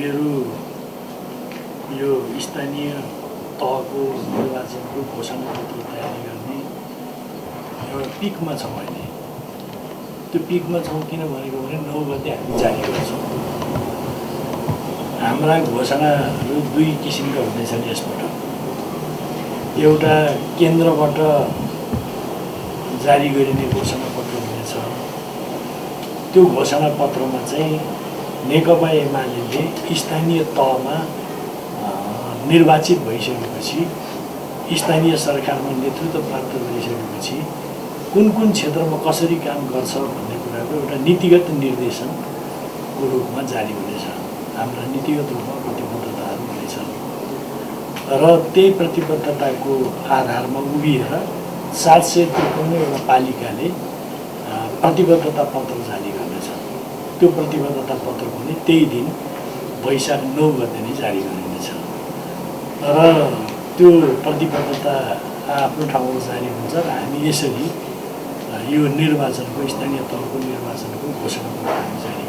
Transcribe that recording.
मेरो यो स्थानीय तहको निर्वाचनको घोषणापत्र तयारी गर्ने एउटा पिकमा छौँ अहिले। त्यो पिकमा छौँ किन भनेको भने 9 गते हामी जारी गर्छौँ। हाम्रा घोषणाहरू दुई किसिमका हुनेछन् यसपटक। एउटा केन्द्रबाट जारी गरिने घोषणापत्र हुनेछ। त्यो घोषणापत्रमा चाहिँ नेकपा एमाले स्थानीय तहमा निर्वाचित भइसकेपछि स्थानीय सरकारमा नेतृत्व प्राप्त गरिसकेपछि कुन कुन क्षेत्रमा कसरी काम गर्छ भन्ने कुराको एउटा नीतिगत निर्देशनको रूपमा जारी हुनेछ। हाम्रा नीतिगत रूपमा प्रतिबद्धताहरू हुनेछ र त्यही प्रतिबद्धताको आधारमा उभिएर 753 एउटा पालिकाले प्रतिबद्धता पत्र जारी गर्नेछ। त्यो प्रतिबद्धता पत्र पनि त्यही दिन वैशाख 9 गते नै जारी गरिनेछ र त्यो प्रतिबद्धता आफ्नो ठाउँमा जारी हुन्छ र हामी यसरी यो निर्वाचनको स्थानीय तहको निर्वाचनको घोषणापत्र हामी जारी